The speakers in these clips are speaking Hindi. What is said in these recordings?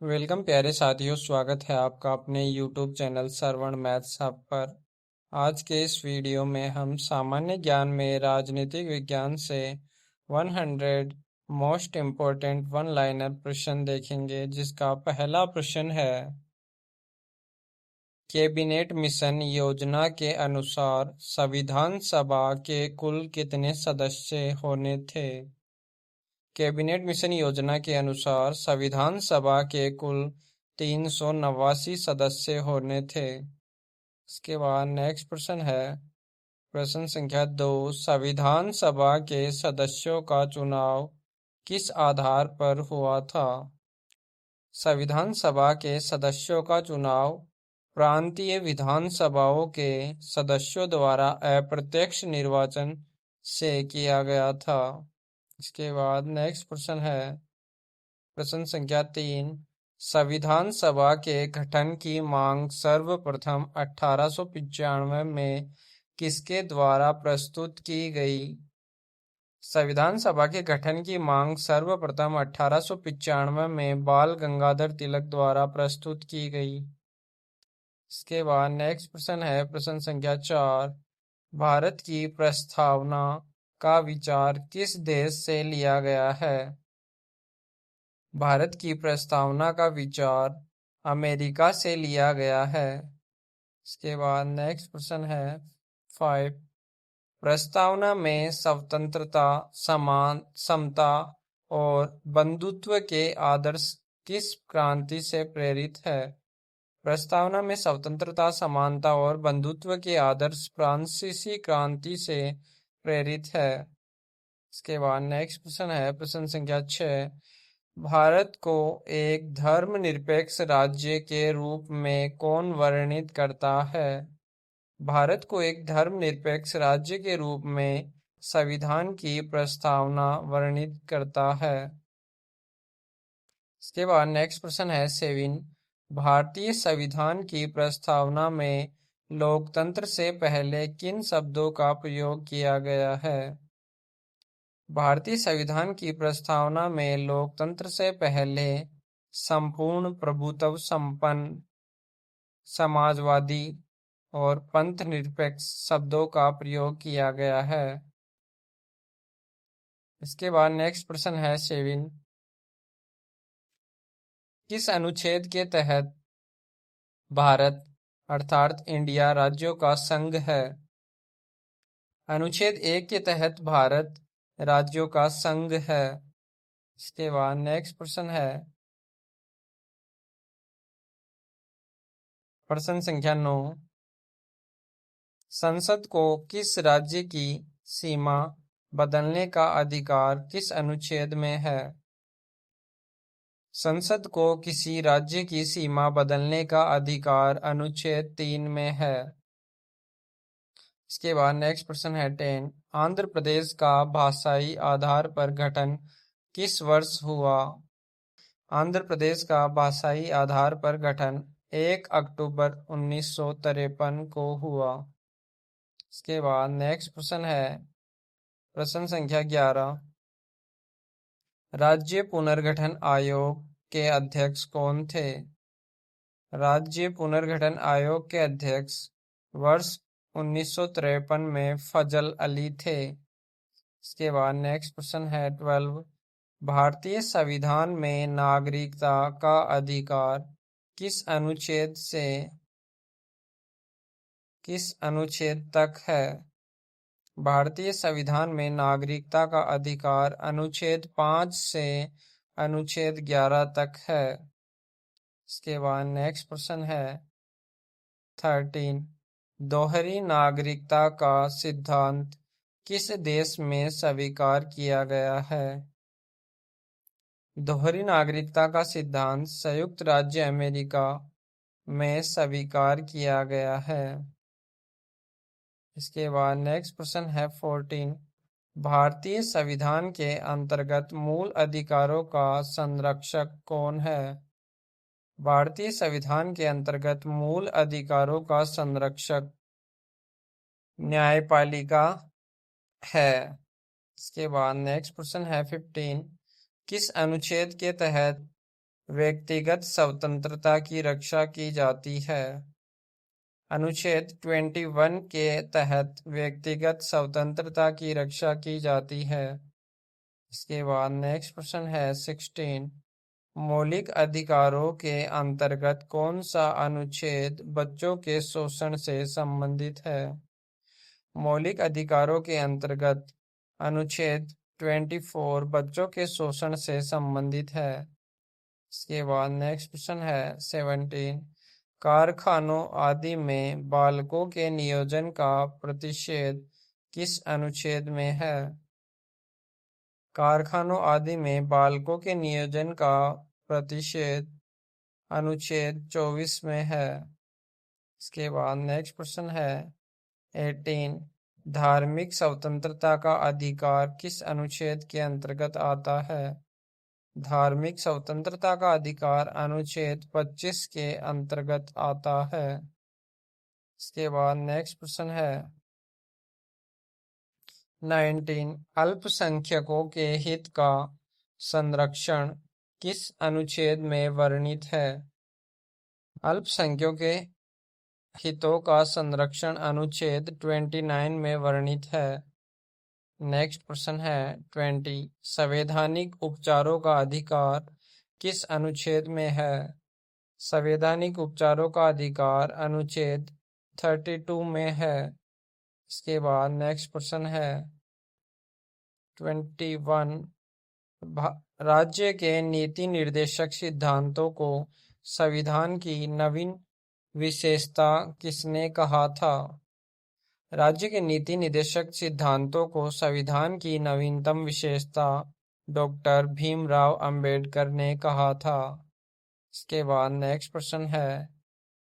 वेलकम प्यारे साथियों, स्वागत है आपका अपने YouTube चैनल श्रवण मैथ्स हब पर। आज के इस वीडियो में हम सामान्य ज्ञान में राजनीतिक विज्ञान से 100 मोस्ट इम्पोर्टेंट वन लाइनर प्रश्न देखेंगे, जिसका पहला प्रश्न है, कैबिनेट मिशन योजना के अनुसार संविधान सभा के कुल कितने सदस्य होने थे? कैबिनेट मिशन योजना के अनुसार संविधान सभा के कुल 389 सदस्य होने थे। इसके बाद नेक्स्ट प्रश्न है, प्रश्न संख्या 2, संविधान सभा के सदस्यों का चुनाव किस आधार पर हुआ था? संविधान सभा के सदस्यों का चुनाव प्रांतीय विधानसभाओं के सदस्यों द्वारा अप्रत्यक्ष निर्वाचन से किया गया था। इसके बाद नेक्स्ट प्रश्न है, प्रश्न संख्या 3, संविधान सभा के गठन की मांग सर्वप्रथम 1895 में किसके द्वारा प्रस्तुत की गई? संविधान सभा के गठन की मांग सर्वप्रथम 1895 में बाल गंगाधर तिलक द्वारा प्रस्तुत की गई। इसके बाद नेक्स्ट प्रश्न है, प्रश्न संख्या 4, भारत की प्रस्तावना का विचार किस देश से लिया गया है? भारत की प्रस्तावना का विचार अमेरिका से लिया गया है। इसके बाद नेक्स्ट प्रश्न है 5, प्रस्तावना में स्वतंत्रता, समान, समता और बंधुत्व के आदर्श किस क्रांति से प्रेरित है? प्रस्तावना में स्वतंत्रता, समानता और बंधुत्व के आदर्श फ्रांसीसी क्रांति से प्रेरित है। इसके बाद नेक्स्ट प्रश्न है, प्रश्न संख्या 6, भारत को एक धर्मनिरपेक्ष राज्य के रूप में कौन वर्णित करता है? भारत को एक धर्मनिरपेक्ष राज्य के रूप में संविधान की प्रस्तावना वर्णित करता है। इसके बाद नेक्स्ट प्रश्न है 7, भारतीय संविधान की प्रस्तावना में लोकतंत्र से पहले किन शब्दों का प्रयोग किया गया है? भारतीय संविधान की प्रस्तावना में लोकतंत्र से पहले संपूर्ण प्रभुत्व संपन्न, समाजवादी और पंथ निरपेक्ष शब्दों का प्रयोग किया गया है। इसके बाद नेक्स्ट प्रश्न है 7, किस अनुच्छेद के तहत भारत अर्थात इंडिया राज्यों का संघ है? अनुच्छेद 1 के तहत भारत राज्यों का संघ है। इसके बाद नेक्स्ट प्रश्न है, प्रश्न संख्या 9, संसद को किस राज्य की सीमा बदलने का अधिकार किस अनुच्छेद में है? संसद को किसी राज्य की सीमा बदलने का अधिकार अनुच्छेद 3 में है। इसके बाद नेक्स्ट प्रश्न है 10, आंध्र प्रदेश का भाषाई आधार पर गठन किस वर्ष हुआ? आंध्र प्रदेश का भाषाई आधार पर गठन 1 अक्टूबर 1953 को हुआ। इसके बाद नेक्स्ट प्रश्न है, प्रश्न संख्या 11, राज्य पुनर्गठन आयोग के अध्यक्ष कौन थे? राज्य पुनर्गठन आयोग के अध्यक्ष वर्ष 1953 में फजल अली थे। इसके बाद नेक्स्ट प्रश्न है 12, भारतीय संविधान में नागरिकता का अधिकार किस अनुच्छेद तक है? भारतीय संविधान में नागरिकता का अधिकार अनुच्छेद 5 से अनुच्छेद 11 तक है। इसके बाद नेक्स्ट प्रश्न है 13, दोहरी नागरिकता का सिद्धांत किस देश में स्वीकार किया गया है? दोहरी नागरिकता का सिद्धांत संयुक्त राज्य अमेरिका में स्वीकार किया गया है। इसके बाद नेक्स्ट प्रश्न है 14, भारतीय संविधान के अंतर्गत मूल अधिकारों का संरक्षक कौन है? भारतीय संविधान के अंतर्गत मूल अधिकारों का संरक्षक न्यायपालिका है। इसके बाद नेक्स्ट प्रश्न है 15, किस अनुच्छेद के तहत व्यक्तिगत स्वतंत्रता की रक्षा की जाती है। अनुच्छेद 21 के तहत व्यक्तिगत स्वतंत्रता की रक्षा की जाती है। इसके बाद नेक्स्ट प्रश्न है 16। मौलिक अधिकारों के अंतर्गत कौन सा अनुच्छेद बच्चों के शोषण से संबंधित है? मौलिक अधिकारों के अंतर्गत अनुच्छेद 24 बच्चों के शोषण से संबंधित है। इसके बाद नेक्स्ट प्रश्न है 17। कारखानों आदि में बालकों के नियोजन का प्रतिषेध किस अनुच्छेद में है? कारखानों आदि में बालकों के नियोजन का प्रतिषेध अनुच्छेद 24 में है। इसके बाद नेक्स्ट प्रश्न है 18। धार्मिक स्वतंत्रता का अधिकार किस अनुच्छेद के अंतर्गत आता है? धार्मिक स्वतंत्रता का अधिकार अनुच्छेद 25 के अंतर्गत आता है। इसके बाद नेक्स्ट प्रश्न है 19। अल्पसंख्यकों के हित का संरक्षण किस अनुच्छेद में वर्णित है? अल्पसंख्यकों के हितों का संरक्षण अनुच्छेद 29 में वर्णित है। नेक्स्ट प्रश्न है 20। संवैधानिक उपचारों का अधिकार किस अनुच्छेद में है? संवैधानिक उपचारों का अधिकार अनुच्छेद 32 में है। इसके बाद नेक्स्ट प्रश्न है 21। राज्य के नीति निर्देशक सिद्धांतों को संविधान की नवीन विशेषता किसने कहा था? राज्य के नीति निर्देशक सिद्धांतों को संविधान की नवीनतम विशेषता डॉक्टर भीमराव अंबेडकर ने कहा था। इसके बाद नेक्स्ट प्रश्न है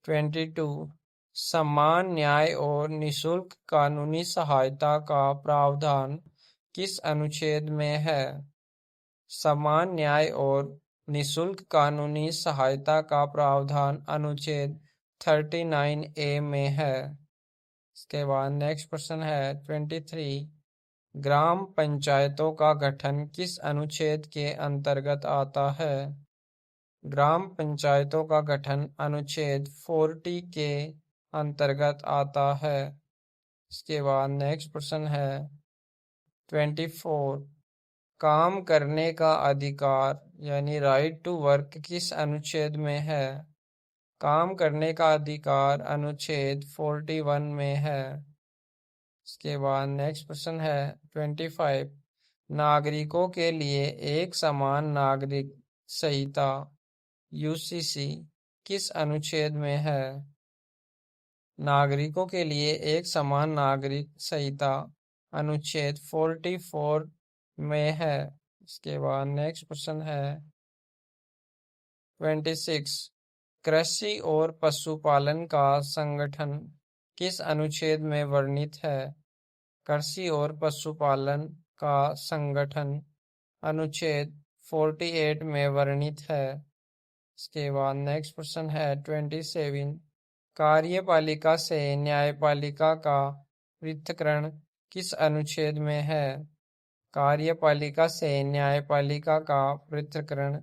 22। समान न्याय और निःशुल्क कानूनी सहायता का प्रावधान किस अनुच्छेद में है? समान न्याय और निःशुल्क कानूनी सहायता का प्रावधान अनुच्छेद 39A में है। इसके बाद नेक्स्ट प्रश्न है 23। ग्राम पंचायतों का गठन किस अनुच्छेद के अंतर्गत आता है? ग्राम पंचायतों का गठन अनुच्छेद 40 के अंतर्गत आता है। इसके बाद नेक्स्ट प्रश्न है 24। काम करने का अधिकार यानी राइट टू वर्क किस अनुच्छेद में है? काम करने का अधिकार अनुच्छेद 41 में है। इसके बाद नेक्स्ट प्रश्न है 25। नागरिकों के लिए एक समान नागरिक संहिता यूसीसी किस अनुच्छेद में है? नागरिकों के लिए एक समान नागरिक संहिता अनुच्छेद 44 में है। इसके बाद नेक्स्ट प्रश्न है 26। कृषि और पशुपालन का संगठन किस अनुच्छेद में वर्णित है? कृषि और पशुपालन का संगठन अनुच्छेद 48 में वर्णित है। इसके बाद नेक्स्ट प्रश्न है 27। कार्यपालिका से न्यायपालिका का पृथक्करण किस अनुच्छेद में है? कार्यपालिका से न्यायपालिका का पृथक्करण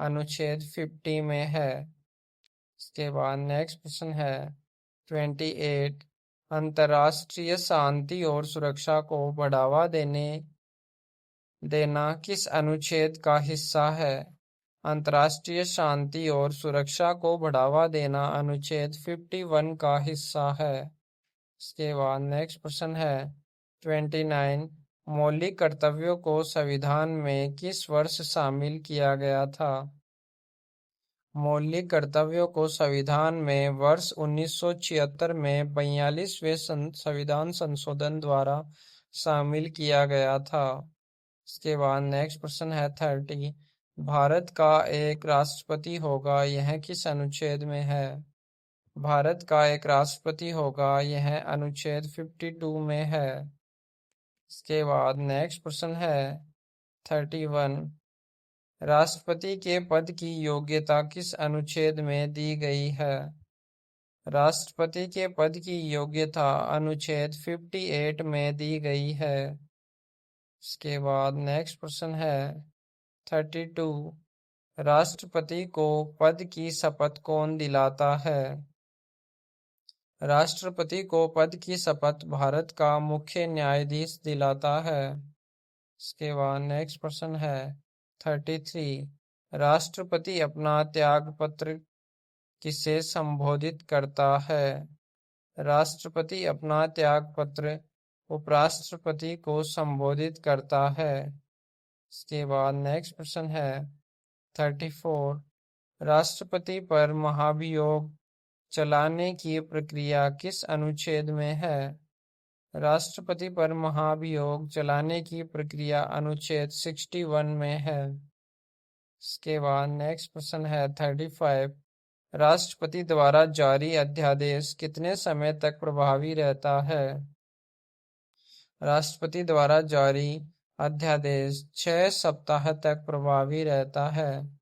अनुच्छेद 50 में है। इसके बाद नेक्स्ट प्रश्न है 28। अंतर्राष्ट्रीय शांति और सुरक्षा को बढ़ावा देना किस अनुच्छेद का हिस्सा है? अंतर्राष्ट्रीय शांति और सुरक्षा को बढ़ावा देना अनुच्छेद 51 का हिस्सा है। इसके बाद नेक्स्ट प्रश्न है 29। मौलिक कर्तव्यों को संविधान में किस वर्ष शामिल किया गया था? मौलिक कर्तव्यों को संविधान में वर्ष 1976 में 42वें संविधान संशोधन द्वारा शामिल किया गया था। इसके बाद नेक्स्ट प्रश्न है 30। भारत का एक राष्ट्रपति होगा, यह किस अनुच्छेद में है? भारत का एक राष्ट्रपति होगा, यह अनुच्छेद 52 में है। इसके बाद नेक्स्ट प्रश्न है 31। राष्ट्रपति के पद की योग्यता किस अनुच्छेद में दी गई है? राष्ट्रपति के पद की योग्यता अनुच्छेद 58 में दी गई है। इसके बाद नेक्स्ट प्रश्न है 32। राष्ट्रपति को पद की शपथ कौन दिलाता है? राष्ट्रपति को पद की शपथ भारत का मुख्य न्यायाधीश दिलाता है। इसके बाद नेक्स्ट प्रश्न है 33। राष्ट्रपति अपना त्यागपत्र किसे संबोधित करता है? राष्ट्रपति अपना त्यागपत्र उपराष्ट्रपति को संबोधित करता है। इसके बाद नेक्स्ट प्रश्न है 34। राष्ट्रपति पर महाभियोग चलाने की प्रक्रिया किस अनुच्छेद में है? राष्ट्रपति पर महाभियोग चलाने की प्रक्रिया अनुच्छेद 61 में है। इसके बाद नेक्स्ट प्रश्न है 35। राष्ट्रपति द्वारा जारी अध्यादेश कितने समय तक प्रभावी रहता है? राष्ट्रपति द्वारा जारी अध्यादेश 6 सप्ताह तक प्रभावी रहता है।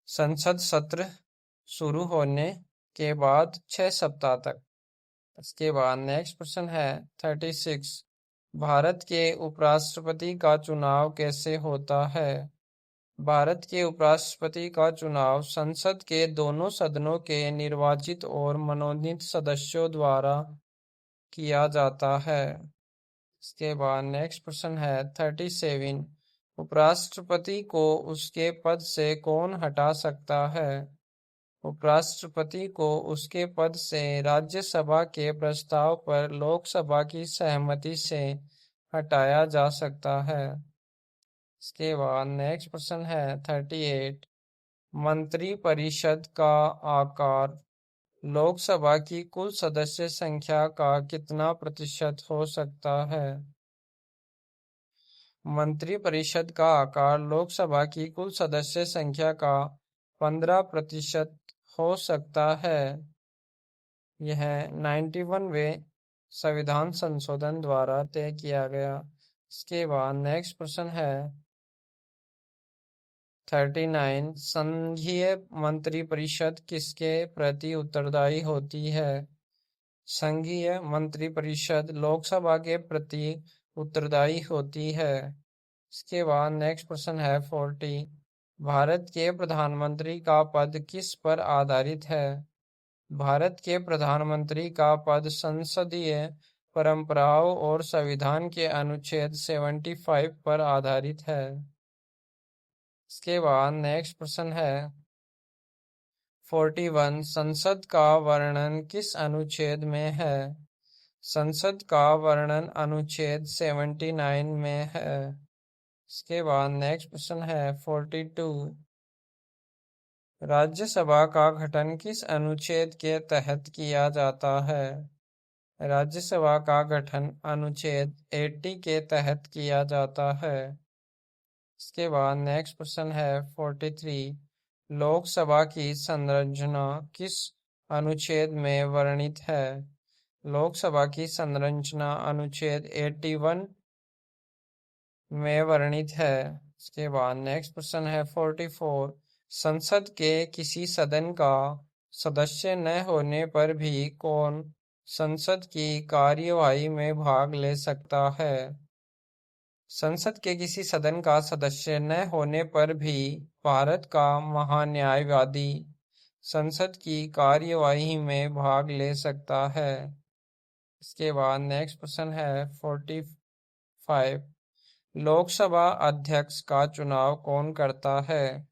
संसद सत्र शुरू होने के बाद 6 सप्ताह तक। इसके बाद नेक्स्ट प्रश्न है 36। भारत के उपराष्ट्रपति का चुनाव कैसे होता है? भारत के उपराष्ट्रपति का चुनाव संसद के दोनों सदनों के निर्वाचित और मनोनीत सदस्यों द्वारा किया जाता है। इसके बाद नेक्स्ट प्रश्न है 37। उपराष्ट्रपति को उसके पद से कौन हटा सकता है? उपराष्ट्रपति को उसके पद से राज्यसभा के प्रस्ताव पर लोकसभा की सहमति से हटाया जा सकता है। इसके बाद नेक्स्ट प्रश्न है 38। मंत्रिपरिषद का आकार लोकसभा की कुल सदस्य संख्या का कितना प्रतिशत हो सकता है? मंत्रिपरिषद का आकार लोकसभा की कुल सदस्य संख्या का 15% हो सकता है। यह 91वें संविधान संशोधन द्वारा तय किया गया। इसके बाद नेक्स्ट प्रश्न है 39। संघीय मंत्रिपरिषद किसके प्रति उत्तरदायी होती है? संघीय मंत्रिपरिषद लोकसभा के प्रति उत्तरदायी होती है। इसके बाद नेक्स्ट प्रश्न है 40। भारत के प्रधानमंत्री का पद किस पर आधारित है? भारत के प्रधानमंत्री का पद संसदीय परंपराओं और संविधान के अनुच्छेद 75 पर आधारित है। इसके बाद नेक्स्ट प्रश्न है 41। संसद का वर्णन किस अनुच्छेद में है? संसद का वर्णन अनुच्छेद 79 में है। इसके बाद नेक्स्ट प्रश्न है 42। राज्यसभा का गठन किस अनुच्छेद के तहत किया जाता है? राज्यसभा का गठन अनुच्छेद 80 के तहत किया जाता है। इसके बाद नेक्स्ट प्रश्न है 43। लोकसभा की संरचना किस अनुच्छेद में वर्णित है? लोकसभा की संरचना अनुच्छेद 81 में वर्णित है। इसके बाद नेक्स्ट प्रश्न है 44। संसद के किसी सदन का सदस्य न होने पर भी कौन संसद की कार्यवाही में भाग ले सकता है? संसद के किसी सदन का सदस्य न होने पर भी भारत का महान्यायवादी संसद की कार्यवाही में भाग ले सकता है। इसके बाद नेक्स्ट प्रश्न है 45। लोकसभा अध्यक्ष का चुनाव कौन करता है?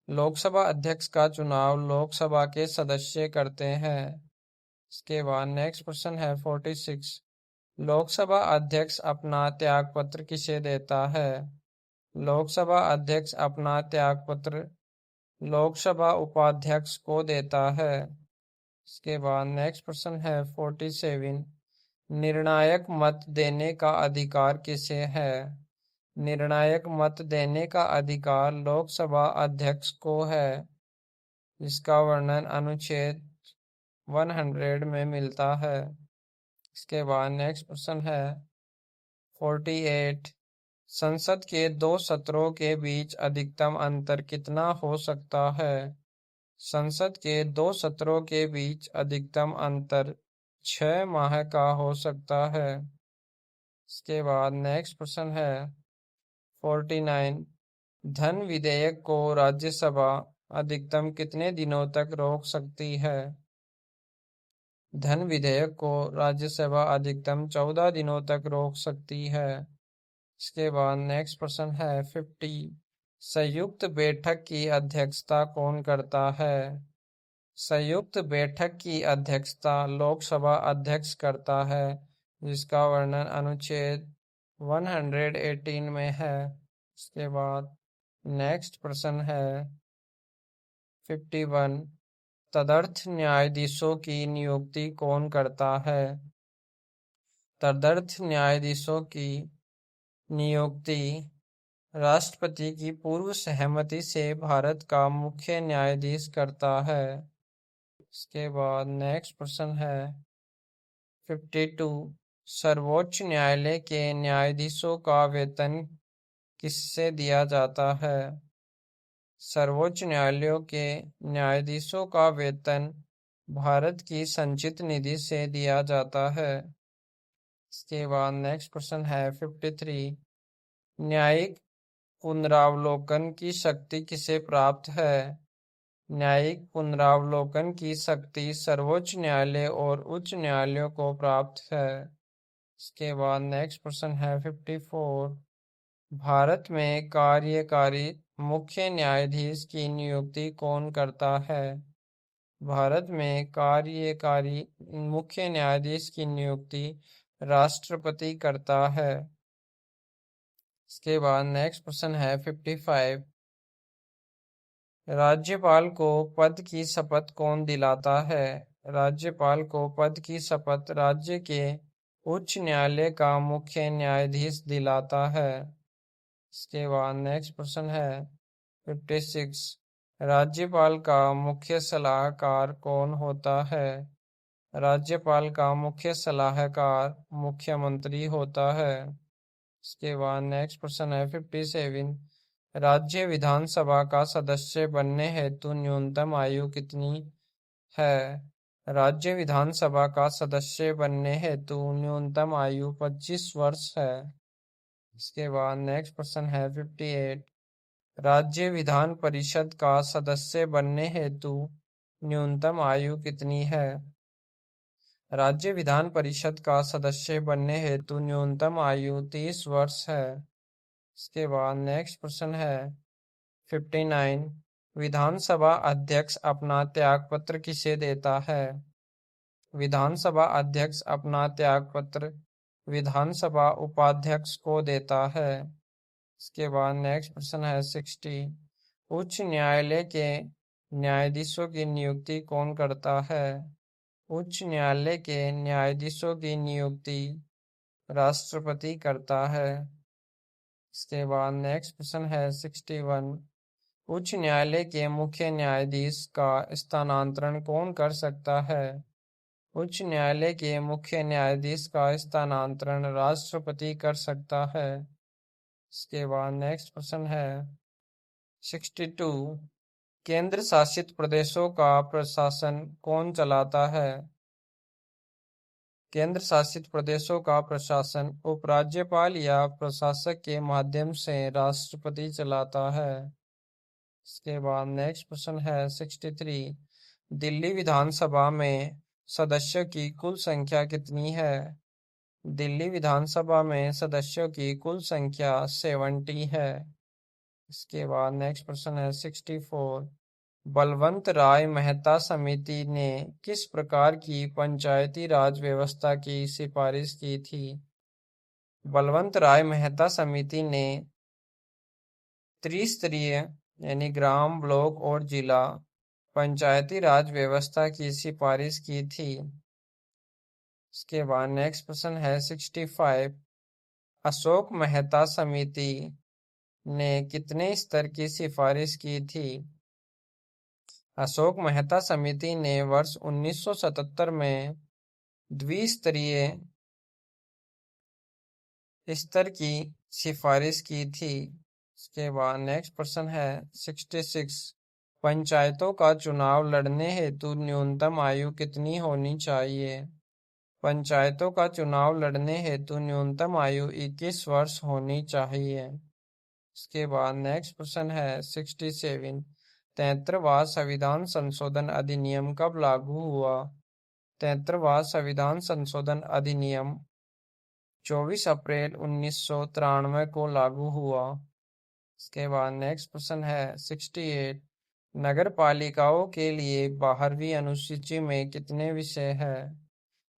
लोकसभा अध्यक्ष का चुनाव लोकसभा के सदस्य करते हैं। इसके बाद नेक्स्ट प्रश्न है 46। लोकसभा अध्यक्ष अपना त्यागपत्र किसे देता है? लोकसभा अध्यक्ष अपना त्यागपत्र लोकसभा उपाध्यक्ष को देता है। इसके बाद नेक्स्ट प्रश्न है 47। निर्णायक मत देने का अधिकार किसे है? निर्णायक मत देने का अधिकार लोकसभा अध्यक्ष को है, जिसका वर्णन अनुच्छेद 100 में मिलता है। इसके बाद नेक्स्ट प्रश्न है 48। संसद के 2 सत्रों के बीच अधिकतम अंतर कितना हो सकता है? संसद के 2 सत्रों के बीच अधिकतम अंतर 6 माह का हो सकता है। इसके बाद नेक्स्ट प्रश्न है 49। धन विधेयक को राज्यसभा अधिकतम कितने दिनों तक रोक सकती है? धन विधेयक को राज्यसभा अधिकतम 14 दिनों तक रोक सकती है। इसके बाद नेक्स्ट प्रश्न है 50। संयुक्त बैठक की अध्यक्षता कौन करता है? संयुक्त बैठक की अध्यक्षता लोकसभा अध्यक्ष करता है, जिसका वर्णन अनुच्छेद 118 में है। इसके बाद नेक्स्ट प्रश्न है 51। तदर्थ न्यायाधीशों की नियुक्ति कौन करता है? तदर्थ न्यायाधीशों की नियुक्ति राष्ट्रपति की पूर्व सहमति से भारत का मुख्य न्यायाधीश करता है। इसके बाद नेक्स्ट प्रश्न है 52। सर्वोच्च न्यायालय के न्यायाधीशों का वेतन किससे दिया जाता है? सर्वोच्च न्यायालयों के न्यायाधीशों का वेतन भारत की संचित निधि से दिया जाता है। इसके बाद नेक्स्ट प्रश्न है 53। न्यायिक पुनरावलोकन की शक्ति किसे प्राप्त है? न्यायिक पुनरावलोकन की शक्ति सर्वोच्च न्यायालय और उच्च न्यायालयों को प्राप्त है। इसके बाद नेक्स्ट प्रश्न है 54। भारत में कार्यकारी मुख्य न्यायाधीश की नियुक्ति कौन करता है? भारत में कार्यकारी मुख्य न्यायाधीश की नियुक्ति राष्ट्रपति करता है। इसके बाद नेक्स्ट प्रश्न है 55। राज्यपाल को पद की शपथ कौन दिलाता है? राज्यपाल को पद की शपथ राज्य के उच्च न्यायालय का मुख्य न्यायाधीश दिलाता है। इसके बाद नेक्स्ट प्रश्न है 56। राज्यपाल का मुख्य सलाहकार कौन होता है? राज्यपाल का मुख्य सलाहकार मुख्यमंत्री होता है। इसके बाद नेक्स्ट प्रश्न है 57। राज्य विधानसभा का सदस्य बनने हेतु न्यूनतम आयु कितनी है? राज्य विधानसभा का सदस्य बनने हेतु न्यूनतम आयु 25 वर्ष है। इसके बाद नेक्स्ट प्रश्न है 58। राज्य विधान परिषद का सदस्य बनने हेतु न्यूनतम आयु कितनी है? राज्य विधान परिषद का सदस्य बनने हेतु न्यूनतम आयु 30 वर्ष है। इसके बाद नेक्स्ट प्रश्न है 59। विधानसभा अध्यक्ष अपना त्यागपत्र किसे देता है? विधानसभा अध्यक्ष अपना त्यागपत्र विधानसभा उपाध्यक्ष को देता है। इसके बाद नेक्स्ट प्रश्न है 60। उच्च न्यायालय के न्यायाधीशों की नियुक्ति कौन करता है? उच्च न्यायालय के न्यायाधीशों की नियुक्ति राष्ट्रपति करता है। इसके बाद नेक्स्ट प्रश्न है 61। उच्च न्यायालय के मुख्य न्यायाधीश का स्थानांतरण कौन कर सकता है? उच्च न्यायालय के मुख्य न्यायाधीश का स्थानांतरण राष्ट्रपति कर सकता है। इसके बाद नेक्स्ट प्रश्न है 62। केंद्र शासित प्रदेशों का प्रशासन कौन चलाता है? केंद्र शासित प्रदेशों का प्रशासन उपराज्यपाल या प्रशासक के माध्यम से राष्ट्रपति चलाता है। इसके बाद नेक्स्ट प्रश्न है 63। दिल्ली विधानसभा में सदस्यों की कुल संख्या कितनी है? दिल्ली विधानसभा में सदस्यों की कुल संख्या 70 है। इसके बाद नेक्स्ट प्रश्न है 64। बलवंत राय मेहता समिति ने किस प्रकार की पंचायती राज व्यवस्था की सिफारिश की थी? बलवंत राय मेहता समिति ने त्रिस्तरीय यानी ग्राम, ब्लॉक और जिला पंचायती राज व्यवस्था की सिफारिश की थी। इसके बाद नेक्स्ट प्रश्न है 65। अशोक मेहता समिति ने कितने स्तर की सिफारिश की थी? अशोक मेहता समिति ने वर्ष 1977 में द्विस्तरीय स्तर की सिफारिश की थी। इसके बाद नेक्स्ट प्रश्न है 66। पंचायतों का चुनाव लड़ने हेतु न्यूनतम आयु कितनी होनी चाहिए? पंचायतों का चुनाव लड़ने हेतु न्यूनतम आयु 21 वर्ष होनी चाहिए। इसके बाद नेक्स्ट प्रश्न है 67। 73वां संविधान संशोधन अधिनियम कब लागू हुआ? 73वां संविधान संशोधन अधिनियम 24 अप्रैल 1993 को लागू हुआ। इसके बाद नेक्स्ट प्रश्न है 68। नगर पालिकाओं के लिए 12वीं अनुसूची में कितने विषय है?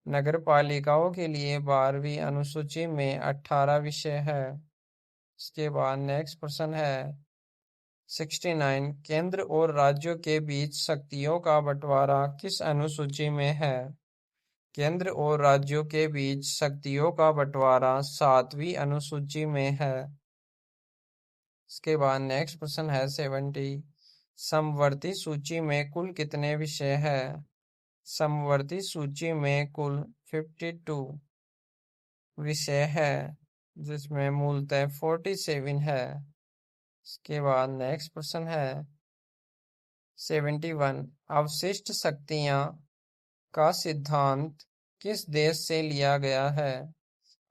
नगर पालिकाओं के लिए 12वीं अनुसूची में 18 विषय है। इसके बाद नेक्स्ट प्रश्न है 69। केंद्र और राज्यों के बीच शक्तियों का बंटवारा किस अनुसूची में है? केंद्र और राज्यों के बीच शक्तियों का बंटवारा 7वीं अनुसूची में है। इसके बाद नेक्स्ट प्रश्न है 70। समवर्ती सूची में कुल कितने विषय है? समवर्ती सूची में कुल 52 विषय है, जिसमें मूलतः 47 है। इसके बाद नेक्स्ट प्रश्न है 71। अवशिष्ट शक्तियां का सिद्धांत किस देश से लिया गया है?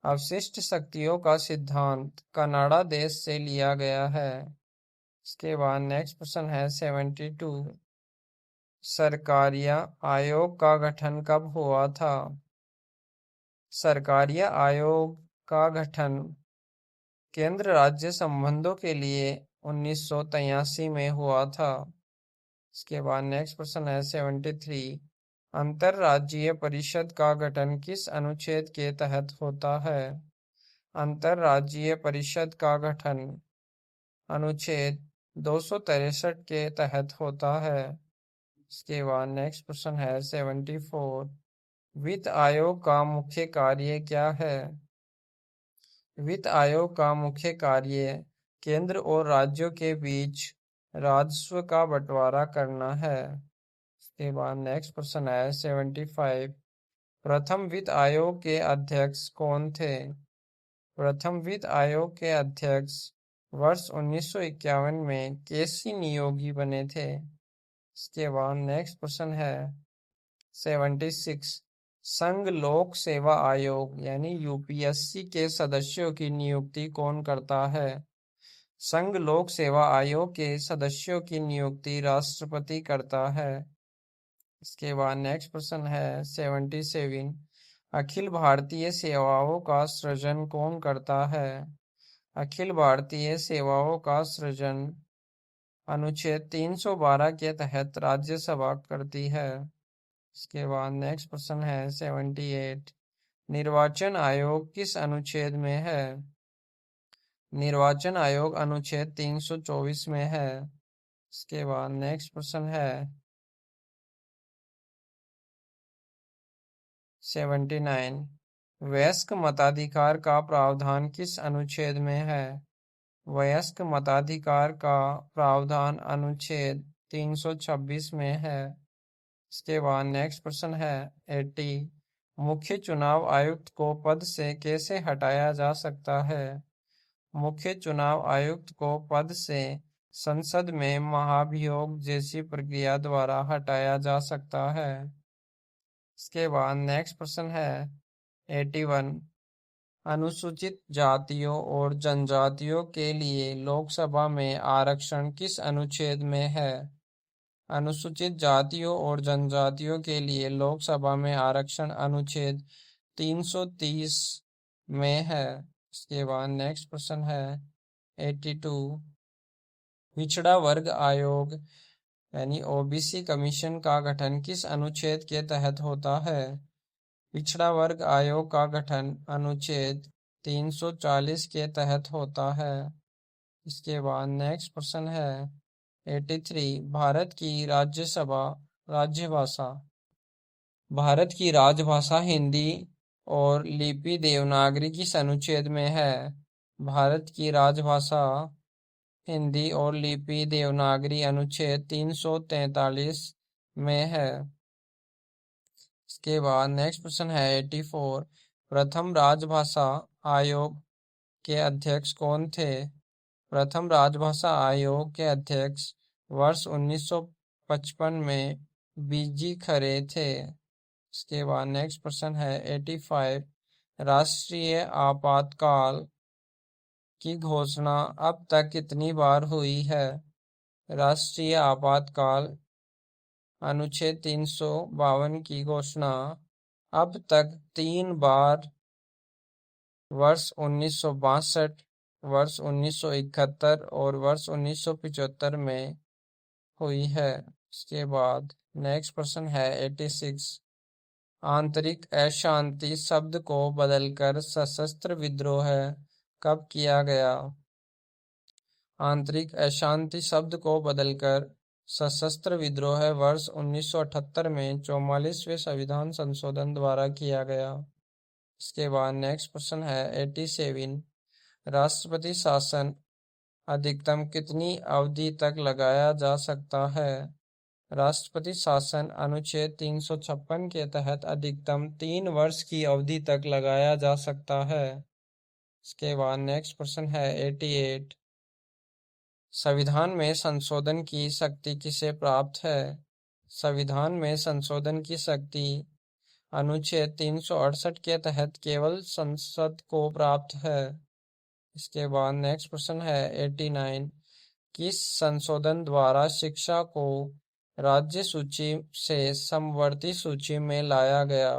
अवशिष्ट शक्तियों का सिद्धांत कनाडा देश से लिया गया है। इसके बाद नेक्स्ट प्रश्न है 72। सरकारिया आयोग का गठन कब हुआ था? सरकारिया आयोग का गठन केंद्र राज्य संबंधों के लिए 1983 में हुआ था। इसके बाद नेक्स्ट प्रश्न है 73। अंतर्राज्यीय परिषद का गठन किस अनुच्छेद के तहत होता है? अंतर्राज्यीय परिषद का गठन अनुच्छेद 263 के तहत होता है। इसके बाद नेक्स्ट प्रश्न है 74। वित्त आयोग का मुख्य कार्य क्या है? वित्त आयोग का मुख्य कार्य केंद्र और राज्यों के बीच राजस्व का बंटवारा करना है। इसके बाद नेक्स्ट प्रश्न है 75। प्रथम वित्त आयोग के अध्यक्ष कौन थे? प्रथम वित्त आयोग के अध्यक्ष वर्ष 1951 में केसी नियोगी बने थे। इसके बाद नेक्स्ट प्रश्न है 76। संघ लोक सेवा आयोग यानी यूपीएससी के सदस्यों की नियुक्ति कौन करता है? संघ लोक सेवा आयोग के सदस्यों की नियुक्ति राष्ट्रपति करता है। इसके बाद नेक्स्ट प्रश्न है 77। अखिल भारतीय सेवाओं का सृजन कौन करता है? अखिल भारतीय सेवाओं का सृजन अनुच्छेद 312 के तहत राज्यसभा करती है। इसके बाद नेक्स्ट प्रश्न है 78। निर्वाचन आयोग किस अनुच्छेद में है? निर्वाचन आयोग अनुच्छेद 324 में है। इसके बाद नेक्स्ट प्रश्न है 79। वयस्क मताधिकार का प्रावधान किस अनुच्छेद में है? वयस्क मताधिकार का प्रावधान अनुच्छेद 326 में है। इसके बाद नेक्स्ट प्रश्न है 80। मुख्य चुनाव आयुक्त को पद से कैसे हटाया जा सकता है? मुख्य चुनाव आयुक्त को पद से संसद में महाभियोग जैसी प्रक्रिया द्वारा हटाया जा सकता है। इसके बाद नेक्स्ट प्रश्न है 81। अनुसूचित जातियों और जनजातियों के लिए लोकसभा में आरक्षण किस अनुच्छेद में है? अनुसूचित जातियों और जनजातियों के लिए लोकसभा में आरक्षण अनुच्छेद 330 में है। इसके बाद नेक्स्ट प्रश्न है 82। पिछड़ा वर्ग आयोग यानी ओबीसी कमीशन का गठन किस अनुच्छेद के तहत होता है? पिछड़ा वर्ग आयोग का गठन अनुच्छेद 340 के तहत होता है। इसके बाद नेक्स्ट प्रश्न है 83। भारत की राजभाषा भारत की राजभाषा हिंदी और लिपि देवनागरी किस अनुच्छेद में है? भारत की राजभाषा हिंदी और लिपि देवनागरी अनुच्छेद 343 में है। इसके बाद नेक्स्ट प्रश्न है 84। प्रथम राजभाषा आयोग के अध्यक्ष कौन थे? प्रथम राजभाषा आयोग के अध्यक्ष वर्ष 1955 में बीजी खरे थे। इसके बाद नेक्स्ट प्रश्न है 85। राष्ट्रीय आपातकाल की घोषणा अब तक कितनी बार हुई है? राष्ट्रीय आपातकाल अनुच्छेद 352 की घोषणा अब तक 3 बार वर्ष 1962, वर्ष 1971 और वर्ष 1975 में हुई है। इसके बाद नेक्स्ट प्रश्न है 86। आंतरिक अशांति शब्द को बदलकर सशस्त्र विद्रोह कब किया गया? आंतरिक अशांति शब्द को बदलकर सशस्त्र विद्रोह वर्ष 1978 में 44वें संविधान संशोधन द्वारा किया गया। इसके बाद नेक्स्ट प्रश्न है 87। राष्ट्रपति शासन अधिकतम कितनी अवधि तक लगाया जा सकता है? राष्ट्रपति शासन अनुच्छेद 356 के तहत अधिकतम 3 वर्ष की अवधि तक लगाया जा सकता है। इसके बाद नेक्स्ट प्रश्न है 88। संविधान में संशोधन की शक्ति किसे प्राप्त है? संविधान में संशोधन की शक्ति अनुच्छेद 368 के तहत केवल संसद को प्राप्त है। इसके बाद नेक्स्ट प्रश्न है 89। किस संशोधन द्वारा शिक्षा को राज्य सूची से समवर्ती सूची में लाया गया?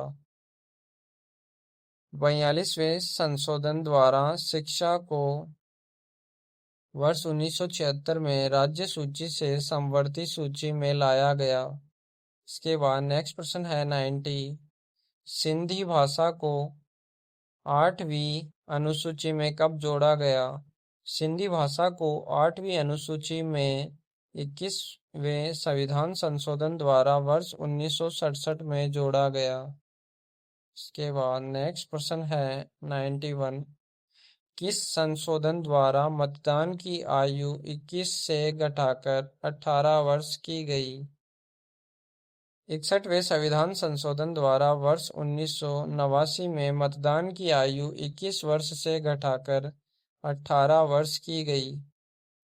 42वें संशोधन द्वारा शिक्षा को वर्ष 1976 में राज्य सूची से समवर्ती सूची में लाया गया। इसके बाद नेक्स्ट प्रश्न है 90। सिंधी भाषा को 8वीं अनुसूची में कब जोड़ा गया? सिंधी भाषा को 8वीं अनुसूची में 21वें संविधान संशोधन द्वारा वर्ष 1967 में जोड़ा गया। इसके बाद नेक्स्ट प्रश्न है 91। किस संशोधन द्वारा मतदान की आयु 21 से घटाकर 18 वर्ष की गई? 61वें संविधान संशोधन द्वारा वर्ष 1989 में मतदान की आयु 21 वर्ष से घटाकर 18 वर्ष की गई।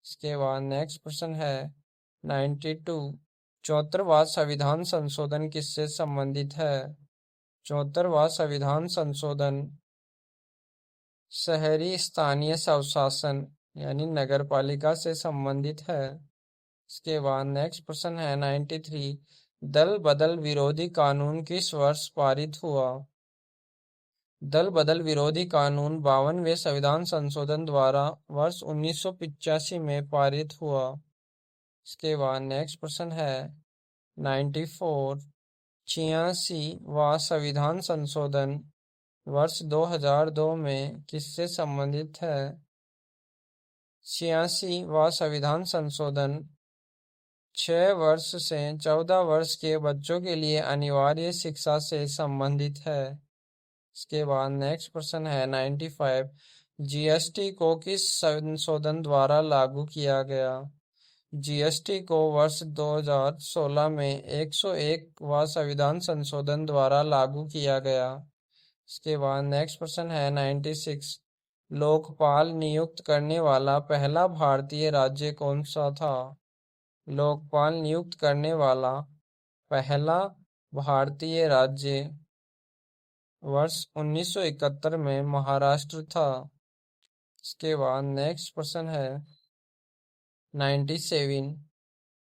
इसके बाद नेक्स्ट प्रश्न है 92। 74वां संविधान संशोधन किससे संबंधित है? 74वां संविधान संशोधन शहरी स्थानीय स्वशासन यानी नगरपालिका से संबंधित है। इसके बाद नेक्स्ट प्रश्न है 93। दल बदल विरोधी कानून किस वर्ष पारित हुआ? दल बदल विरोधी कानून 52वें संविधान संशोधन द्वारा वर्ष 1985 में पारित हुआ। इसके बाद नेक्स्ट प्रश्न है 94। 86वां संविधान संशोधन वर्ष 2002 में किससे संबंधित है? 86वां संविधान संशोधन 6 वर्ष से 14 वर्ष के बच्चों के लिए अनिवार्य शिक्षा से संबंधित है। इसके बाद नेक्स्ट प्रश्न है 95। जीएसटी को किस संशोधन द्वारा लागू किया गया? जीएसटी को वर्ष 2016 में 101वां संविधान संशोधन द्वारा लागू किया गया। इसके बाद नेक्स्ट प्रश्न है 96। लोकपाल नियुक्त करने वाला पहला भारतीय राज्य कौन सा था? लोकपाल नियुक्त करने वाला पहला भारतीय राज्य वर्ष 1971 में महाराष्ट्र था। इसके बाद नेक्स्ट प्रश्न है 97।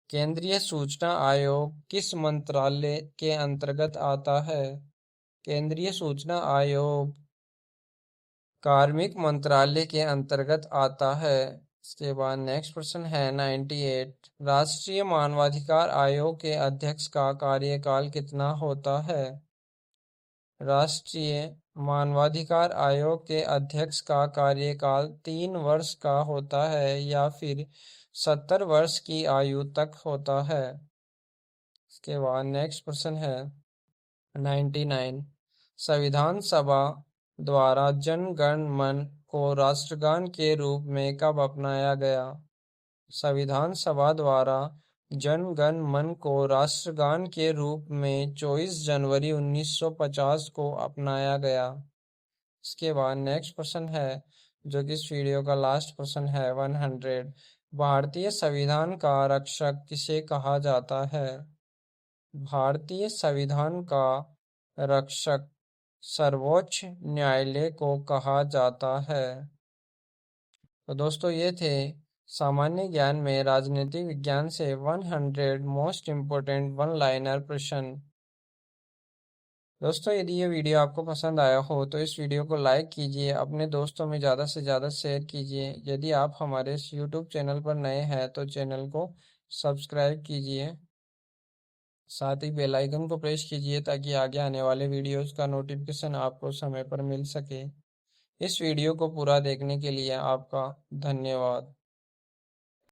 केंद्रीय सूचना आयोग किस मंत्रालय के अंतर्गत आता है? केंद्रीय सूचना आयोग कार्मिक मंत्रालय के अंतर्गत आता है। इसके बाद नेक्स्ट प्रश्न है 98। राष्ट्रीय मानवाधिकार आयोग के अध्यक्ष का कार्यकाल कितना होता है? राष्ट्रीय मानवाधिकार आयोग के अध्यक्ष का कार्यकाल 3 वर्ष का होता है या फिर 70 वर्ष की आयु तक होता है। इसके बाद नेक्स्ट प्रश्न है 99। संविधान सभा द्वारा जन गण मन को राष्ट्रगान के रूप में कब अपनाया गया? संविधान सभा द्वारा जन गण मन को राष्ट्रगान के रूप में 24 जनवरी 1950 को अपनाया गया। इसके बाद नेक्स्ट प्रश्न है जो कि इस वीडियो का लास्ट प्रश्न है 100। भारतीय संविधान का रक्षक किसे कहा जाता है? भारतीय संविधान का रक्षक सर्वोच्च न्यायालय को कहा जाता है। तो दोस्तों ये थे सामान्य ज्ञान में राजनीतिक विज्ञान से 100 मोस्ट इम्पोर्टेंट वन लाइनर प्रश्न। दोस्तों यदि ये वीडियो आपको पसंद आया हो तो इस वीडियो को लाइक कीजिए, अपने दोस्तों में ज़्यादा से ज़्यादा शेयर कीजिए। यदि आप हमारे इस यूट्यूब चैनल पर नए हैं तो चैनल को सब्सक्राइब कीजिए, साथ ही बेल आइकन को प्रेस कीजिए ताकि आगे आने वाले वीडियोस का नोटिफिकेशन आपको समय पर मिल सके। इस वीडियो को पूरा देखने के लिए आपका धन्यवाद।